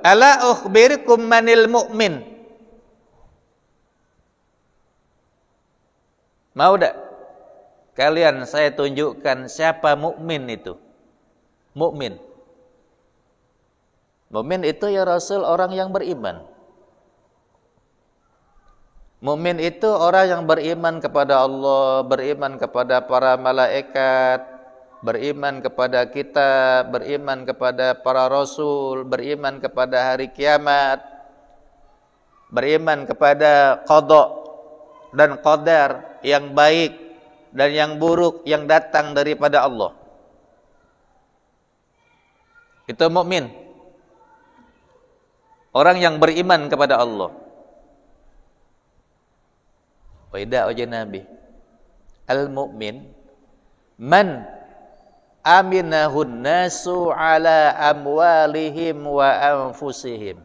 Ala ukhbirikum manil mu'min. Mau tak kalian saya tunjukkan siapa mukmin itu? Mukmin. Mukmin itu ya Rasul orang yang beriman. Mukmin itu orang yang beriman kepada Allah, beriman kepada para malaikat, beriman kepada kita, beriman kepada para rasul, beriman kepada hari kiamat, beriman kepada qada dan qadar yang baik dan yang buruk yang datang daripada Allah. Itu mukmin. Orang yang beriman kepada Allah. Waidah wajah Nabi. Al-mu'min man aminahun nasu ala amwalihim wa anfusihim.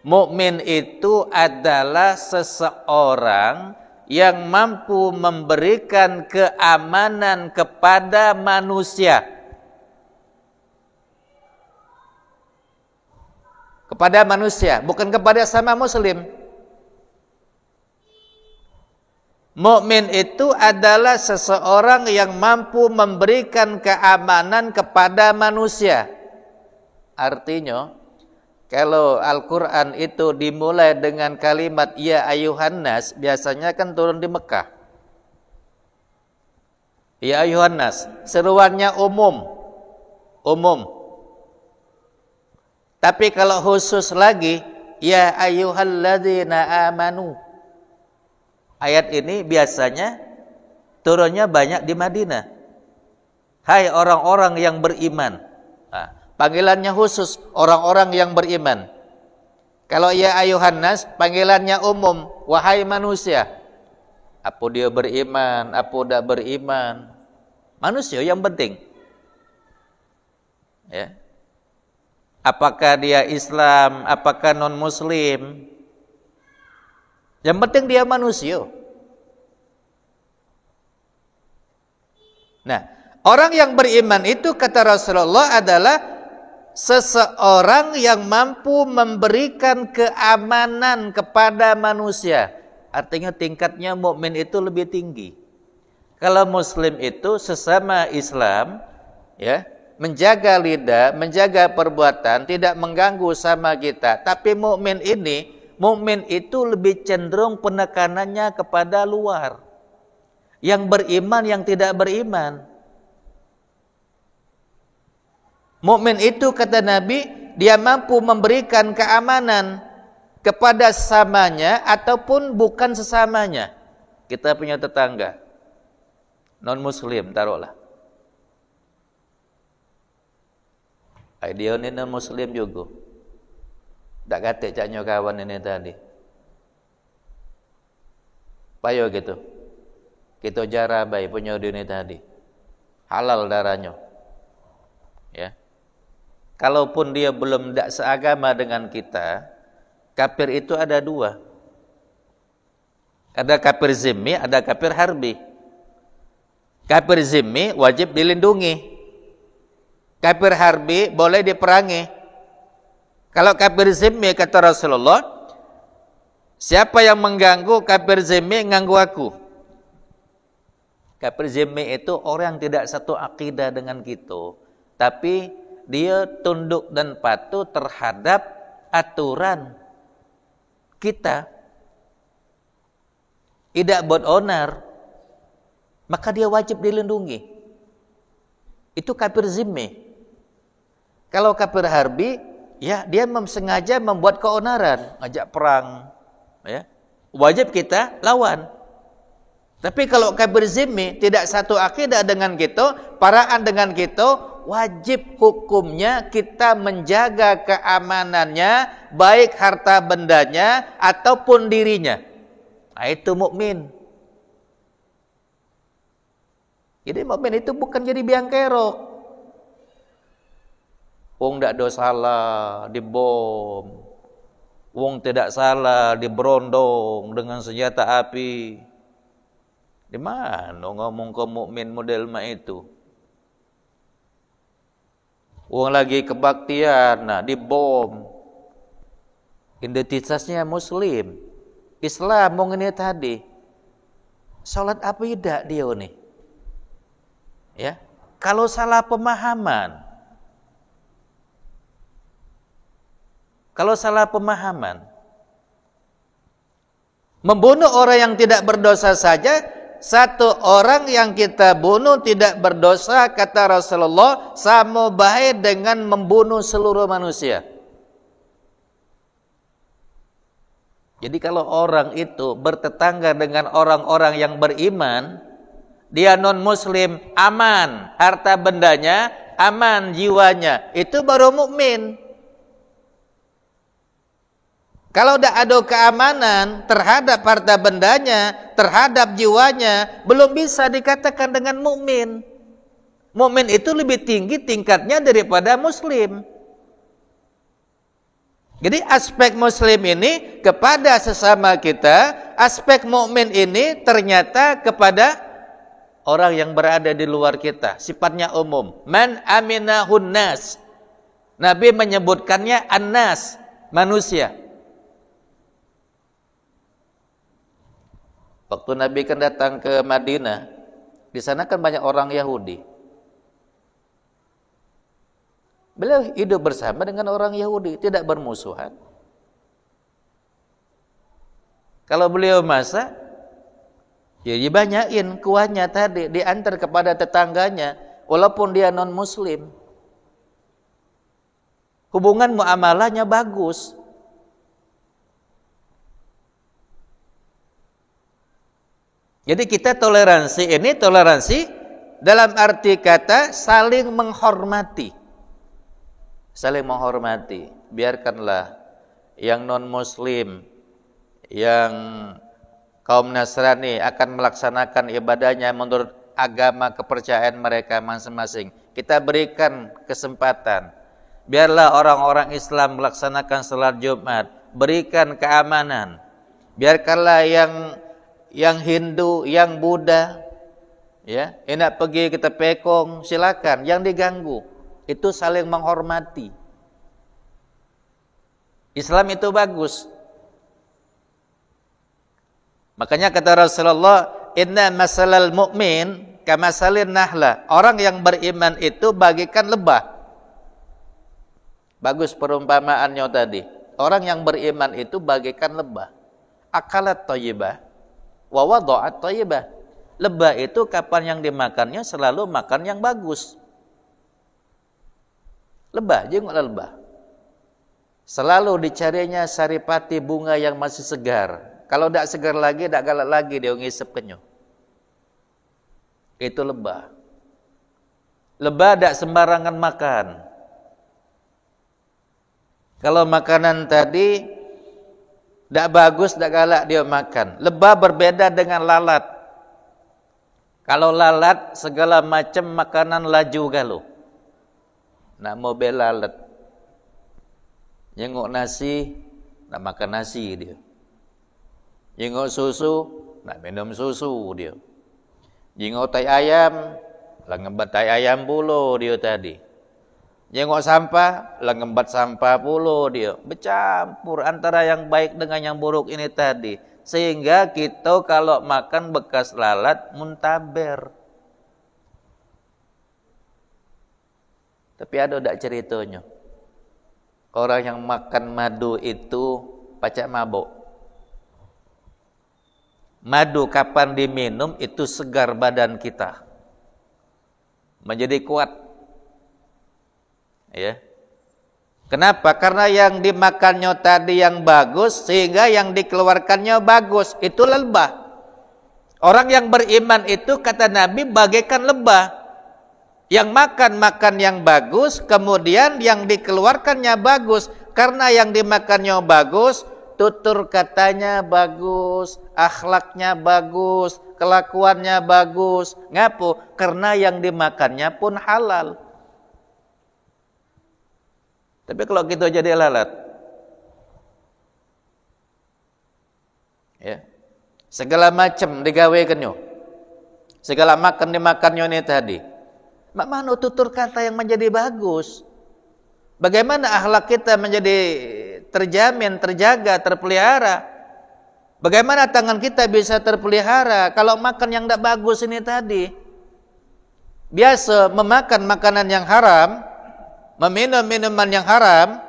Mukmin itu adalah seseorang yang mampu memberikan keamanan kepada manusia. Kepada manusia, bukan kepada sama muslim. Mukmin itu adalah seseorang yang mampu memberikan keamanan kepada manusia. Artinya, kalau Al-Quran itu dimulai dengan kalimat ya ayuhan nas, biasanya kan turun di Mekah. Ya ayuhan nas, seruannya umum. Tapi kalau khusus lagi, ya ayyuhalladzina amanu. Ayat ini biasanya turunnya banyak di Madinah. Hai orang-orang yang beriman. Nah, panggilannya khusus orang-orang yang beriman. Kalau ya ayuhan nas, panggilannya umum, wahai manusia. Apa dia beriman, apa tidak beriman. Manusia yang penting. Ya. Apakah dia Islam, apakah non-muslim. Yang penting dia manusia. Nah, orang yang beriman itu kata Rasulullah adalah seseorang yang mampu memberikan keamanan kepada manusia. Artinya tingkatnya mukmin itu lebih tinggi. Kalau muslim itu sesama Islam, ya, menjaga lidah, menjaga perbuatan, tidak mengganggu sama kita. Tapi mukmin itu lebih cenderung penekanannya kepada luar. Yang beriman, yang tidak beriman. Mukmin itu kata Nabi, dia mampu memberikan keamanan kepada sesamanya ataupun bukan sesamanya. Kita punya tetangga non muslim taruhlah. Dia ini non muslim juga. Tak kata caknya kawan ini tadi. Payo gitu. Kita jarah baik punya ini tadi. Halal darahnya. Ya. Kalaupun dia belum tidak seagama dengan kita, kafir itu ada dua. Ada kafir zimmi, ada kafir harbi. Kafir zimmi wajib dilindungi. Kafir harbi boleh diperangi. Kalau kafir zimmi kata Rasulullah, siapa yang mengganggu kafir zimmi ganggu aku. Kafir zimmi itu orang yang tidak satu akidah dengan kita, tapi dia tunduk dan patuh terhadap aturan kita. Tidak buat onar, maka dia wajib dilindungi. Itu kafir zimmi. Kalau kafir harbi, ya dia sengaja membuat keonaran, ngajak perang, ya. Wajib kita lawan. Tapi kalau kafir zimmi tidak satu akidah dengan kita, paraan dengan kita, wajib hukumnya kita menjaga keamanannya, baik harta bendanya ataupun dirinya. Nah, itu mukmin. Jadi mukmin itu bukan jadi biang kerok. Wong tidak salah dibom, wong tidak salah diberondong dengan senjata api. Di mana ngomong ke mukmin model itu? Wong lagi kebaktian, nah dibom. Identitasnya Muslim, Islam, mau ini tadi. Salat apa tidak dia nih? Ya, kalau salah pemahaman, membunuh orang yang tidak berdosa saja, satu orang yang kita bunuh tidak berdosa, kata Rasulullah, sama baik dengan membunuh seluruh manusia. Jadi kalau orang itu bertetangga dengan orang-orang yang beriman, dia non-muslim, aman harta bendanya, aman jiwanya, itu baru mukmin. Kalau tidak ada keamanan terhadap harta bendanya, terhadap jiwanya, belum bisa dikatakan dengan mukmin. Mukmin itu lebih tinggi tingkatnya daripada muslim. Jadi aspek muslim ini kepada sesama kita, aspek mukmin ini ternyata kepada orang yang berada di luar kita, sifatnya umum. Man aminahun nas. Nabi menyebutkannya an-nas, manusia. Waktu Nabi kan datang ke Madinah, di sana kan banyak orang Yahudi. Beliau hidup bersama dengan orang Yahudi, tidak bermusuhan. Kalau beliau masak, ya dibanyakin kuahnya tadi, diantar kepada tetangganya, walaupun dia non-muslim. Hubungan muamalahnya bagus. Jadi kita toleransi ini, toleransi dalam arti kata saling menghormati. Saling menghormati. Biarkanlah yang non-muslim, yang kaum Nasrani akan melaksanakan ibadahnya menurut agama kepercayaan mereka masing-masing. Kita berikan kesempatan. Biarlah orang-orang Islam melaksanakan salat Jumat, berikan keamanan. Biarkanlah yang Hindu, yang Buddha, ya, enak pergi ke Tepekong, silakan. Yang diganggu itu saling menghormati. Islam itu bagus. Makanya kata Rasulullah, inna masalal mu'min kamasalin nahla. Orang yang beriman itu bagikan lebah. Bagus perumpamaannya tadi. Orang yang beriman itu bagikan lebah. Akalat thayyibah wa wada'at thayyibah. Lebah itu kapan yang dimakannya selalu makan yang bagus. Lebah, jenguklah lebah. Selalu dicarinya saripati bunga yang masih segar. Kalau tidak segar lagi, tidak galak lagi, dia ngisep kenyuh. Itu lebah. Lebah tidak sembarangan makan. Kalau makanan tadi tidak bagus, tidak galak dia makan. Lebah berbeda dengan lalat. Kalau lalat segala macam makanan laju galuh. Nak mau belalet, jenguk nasi, nak makan nasi dia. Jenguk susu, nak minum susu dia. Jenguk tai ayam, lah ngembat tai ayam pula dia tadi. Jenguk sampah, lah ngembat sampah pula dia. Bercampur antara yang baik dengan yang buruk ini tadi. Sehingga kita kalau makan bekas lalat muntaber. Tapi ada tak ceritanya? Orang yang makan madu itu pacak mabuk. Madu kapan diminum itu segar badan kita. Menjadi kuat. Ya. Kenapa? Karena yang dimakannya tadi yang bagus sehingga yang dikeluarkannya bagus. Itu lebah. Orang yang beriman itu kata Nabi bagaikan lebah. Yang makan yang bagus, kemudian yang dikeluarkannya bagus. Karena yang dimakannya bagus, tutur katanya bagus, akhlaknya bagus, kelakuannya bagus. Ngapu? Karena yang dimakannya pun halal. Tapi kalau kita jadi lalat, ya, segala macam digawekannya, segala makan dimakannya ini tadi. Mak mana tutur kata yang menjadi bagus? Bagaimana akhlak kita menjadi terjamin, terjaga, terpelihara? Bagaimana tangan kita bisa terpelihara kalau makan yang tidak bagus ini tadi? Biasa memakan makanan yang haram, meminum minuman yang haram,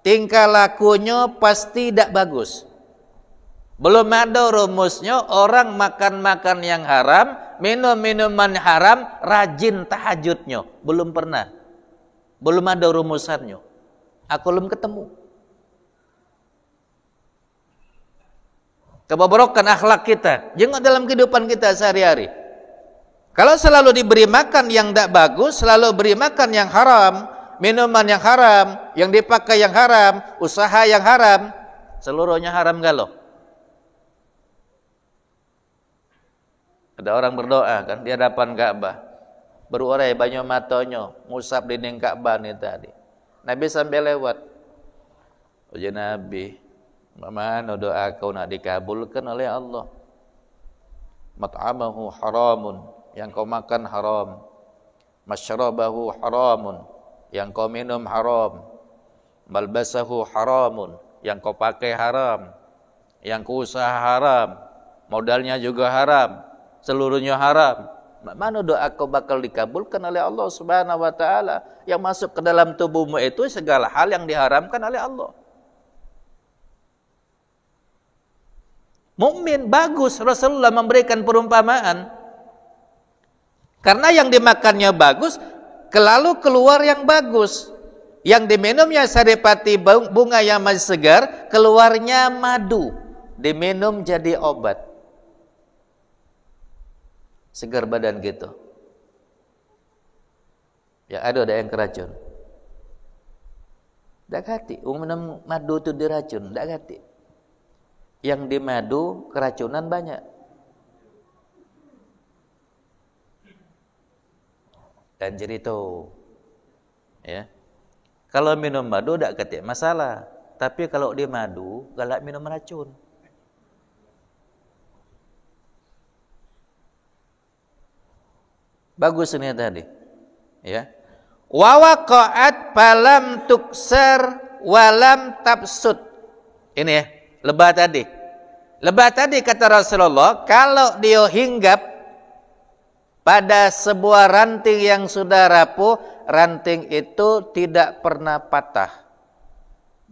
tingkah lakunya pasti tidak bagus. Belum ada rumusnya orang makan-makan yang haram, minum minuman haram, rajin tahajudnya. Belum pernah. Belum ada rumusannya. Aku belum ketemu. Kebobrokan akhlak kita, jangan dalam kehidupan kita sehari-hari. Kalau selalu diberi makan yang tidak bagus, selalu beri makan yang haram, minuman yang haram, yang dipakai yang haram, usaha yang haram, seluruhnya haram galau. Ada orang berdoa kan di hadapan Ka'bah, berurai banyu matonyo, ngusap dinding Ka'bah ni tadi. Nabi sampai lewat. Uji Nabi, mana doa kau nak dikabulkan oleh Allah? Mat'amahu haramun, yang kau makan haram. Masyrabahu haramun, yang kau minum haram. Malbasahu haramun, yang kau pakai haram. Yang kau usaha haram, modalnya juga haram. Seluruhnya haram. Mana doa kau bakal dikabulkan oleh Allah Subhanahu wa taala? Yang masuk ke dalam tubuhmu itu segala hal yang diharamkan oleh Allah. Mukmin bagus, Rasulullah memberikan perumpamaan. Karena yang dimakannya bagus, lalu keluar yang bagus. Yang diminumnya saripati bunga yang masih segar, keluarnya madu. Diminum jadi obat. Segar badan gitu. Ya ada yang keracun. Tak hati. Minum madu itu diracun. Tak hati. Yang di madu keracunan banyak. Dan jadi itu. Ya. Kalau minum madu tak ketik masalah. Tapi kalau di madu galak minum racun. Bagus ini tadi. Ya. Wa waqa'at falam tuksar walam tabsut. Ini ya, lebah tadi. Lebah tadi kata Rasulullah, kalau dia hinggap pada sebuah ranting yang sudah rapuh, ranting itu tidak pernah patah.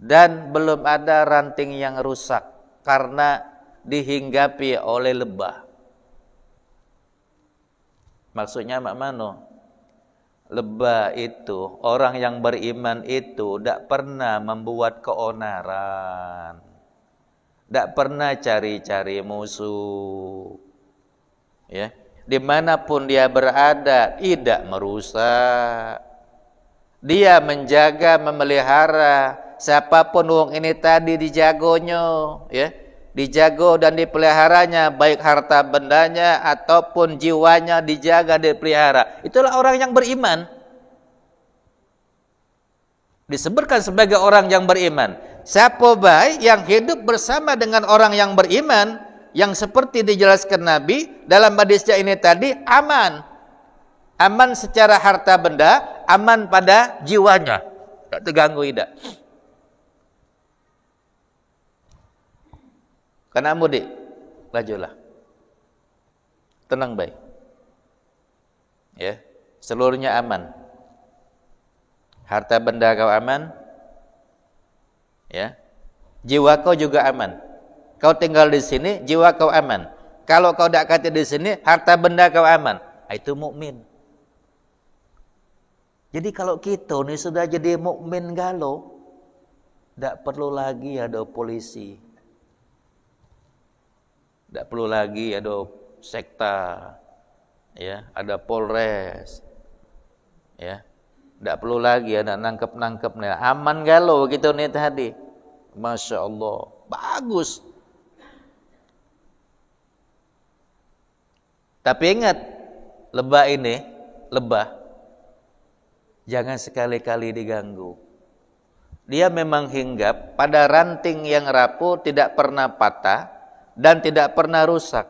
Dan belum ada ranting yang rusak karena dihinggapi oleh lebah. Maksudnya mak mano? Lebah itu, orang yang beriman itu tidak pernah membuat keonaran. Tidak pernah cari-cari musuh. Ya, dimanapun dia berada, tidak merusak. Dia menjaga, memelihara. Siapapun wong ini tadi dijagonya, ya. Dijago dan dipeliharanya, baik harta bendanya ataupun jiwanya dijaga, dipelihara. Itulah orang yang beriman. Disebutkan sebagai orang yang beriman. Siapa baik yang hidup bersama dengan orang yang beriman, yang seperti dijelaskan Nabi dalam hadisnya ini tadi, aman. Aman secara harta benda, aman pada jiwanya. Tak terganggu tidak. Karena mudik, lajulah. Tenang baik. Ya, seluruhnya aman. Harta benda kau aman. Ya. Jiwa kau juga aman. Kau tinggal di sini, jiwa kau aman. Kalau kau tidak kata di sini, harta benda kau aman. Itu mukmin. Jadi kalau kita ini sudah jadi mukmin galau, tidak perlu lagi ada polisi. Tidak perlu lagi ada sekta, ya, ada Polres, ya, tidak perlu lagi ada nangkep nih, aman galau gitu nih tadi, masya Allah, bagus. Tapi ingat, lebah ini, jangan sekali-kali diganggu. Dia memang hinggap pada ranting yang rapuh, tidak pernah patah dan tidak pernah rusak.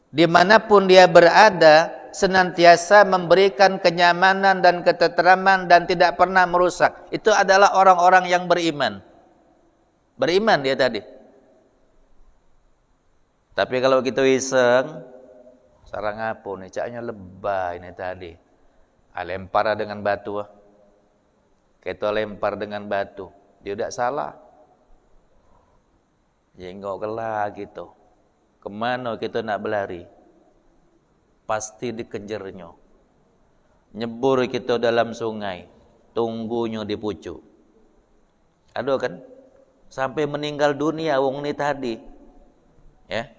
Dimanapun dia berada, senantiasa memberikan kenyamanan dan ketentraman dan tidak pernah merusak. Itu adalah orang-orang yang beriman. Beriman dia tadi. Tapi kalau kita iseng, sarang apa nih? Caknya lebay ini tadi. Lempar dengan batu. Kita lempar dengan batu. Dia tidak salah. Jengok kelah gitu. Kemana kita nak berlari? Pasti dikejarnya. Nyebur kita dalam sungai. Tunggunya di pucuk. Ada kan? Sampai meninggal dunia wong ni tadi. Ya.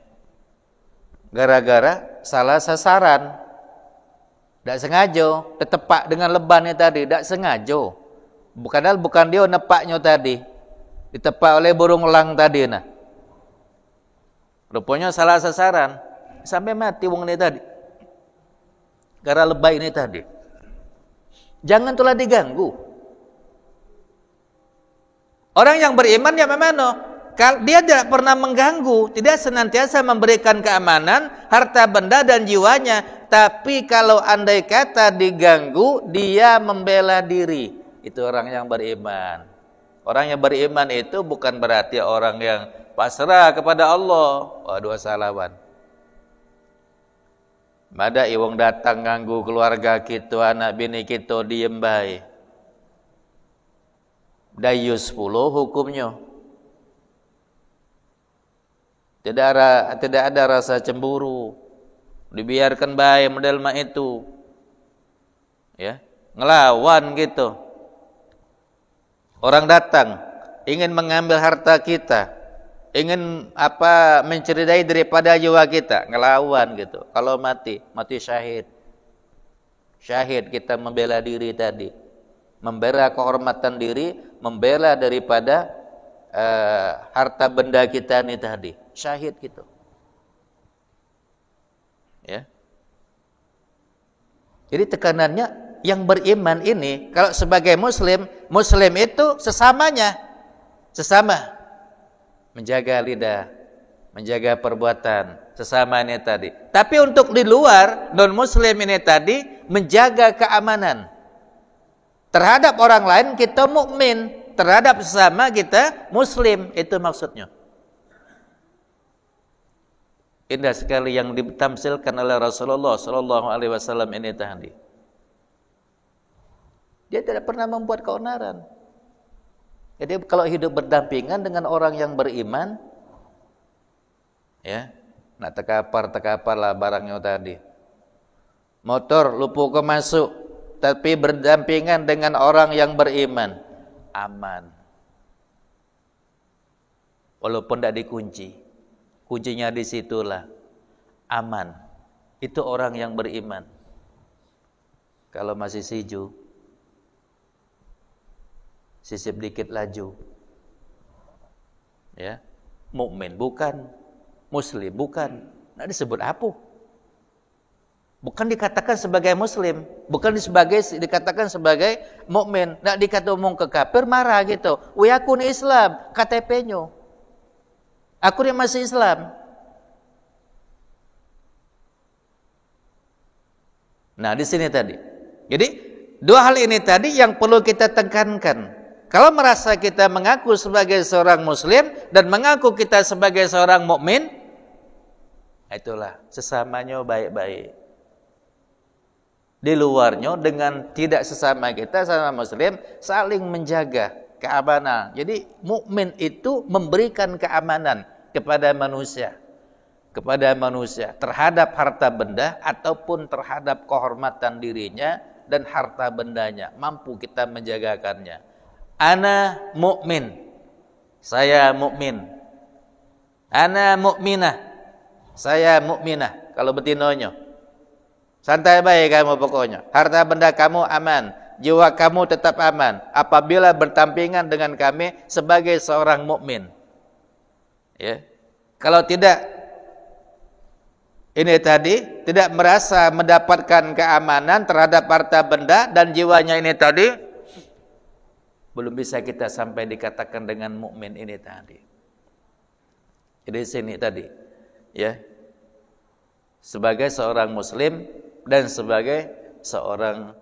Gara-gara salah sasaran. Tak sengaja. Tertepak dengan lebannya tadi. Tak sengaja. Bukan dia nepaknya tadi. Ditepak oleh burung elang tadi nah. Rupanya salah sasaran. Sampai mati wong ini tadi. Gara lebay ini tadi. Jangan telah diganggu. Orang yang beriman ya memang dia tidak pernah mengganggu, tidak senantiasa memberikan keamanan, harta benda dan jiwanya. Tapi kalau andai kata diganggu, dia membela diri. Itu orang yang beriman. Orang yang beriman itu bukan berarti orang yang pasrah kepada Allah. Waduh salawan. Mada iwong datang ganggu keluarga kita, anak bini kita diem baik. Dayus 10 hukumnya. Tidak ada rasa cemburu. Dibiarkan baik model mak itu. Ya, ngelawan gitu. Orang datang ingin mengambil harta kita, ingin mencederai daripada jiwa kita, ngelawan gitu. Kalau mati syahid. Syahid kita membela diri tadi. Membela kehormatan diri, membela daripada harta benda kita ini tadi. Syahid gitu. Ya. Jadi tekanannya yang beriman ini kalau sebagai muslim itu sesama menjaga lidah, menjaga perbuatan sesama ini tadi. Tapi untuk di luar non muslim ini tadi menjaga keamanan. Terhadap orang lain kita mukmin, terhadap sesama kita muslim, itu maksudnya. Indah sekali yang ditamsilkan oleh Rasulullah sallallahu alaihi wasallam ini tadi. Dia tidak pernah membuat keonaran. Jadi kalau hidup berdampingan dengan orang yang beriman, ya, nak tekapar lah barangnya tadi. Motor lupa ke masuk, tapi berdampingan dengan orang yang beriman, aman. Walaupun tidak dikunci, kuncinya di situlah, aman. Itu orang yang beriman. Kalau masih siju, sisip dikit laju, ya, mukmin bukan, muslim bukan, nak disebut apa? Bukan dikatakan sebagai muslim, bukan dikatakan sebagai mukmin, nak dikata omong ke kafir marah gitu. Wih aku ni Islam, KTP-nya, aku ni masih Islam. Nah di sini tadi, jadi dua hal ini tadi yang perlu kita tekankan. Kalau merasa kita mengaku sebagai seorang muslim dan mengaku kita sebagai seorang mukmin, itulah sesamanya baik-baik. Di luarnya dengan tidak sesama kita sama muslim saling menjaga keamanan. Jadi mukmin itu memberikan keamanan kepada manusia terhadap harta benda ataupun terhadap kehormatan dirinya dan harta bendanya, mampu kita menjagakannya. Ana mukmin, saya mukmin. Ana mukminah, saya mukminah. Kalau betinonyo, santai baik kamu pokoknya. Harta benda kamu aman, jiwa kamu tetap aman apabila berdampingan dengan kami sebagai seorang mukmin. Ya, kalau tidak, ini tadi tidak merasa mendapatkan keamanan terhadap harta benda dan jiwanya ini tadi, belum bisa kita sampai dikatakan dengan mukmin ini tadi. Jadi sini tadi, ya, sebagai seorang muslim dan sebagai seorang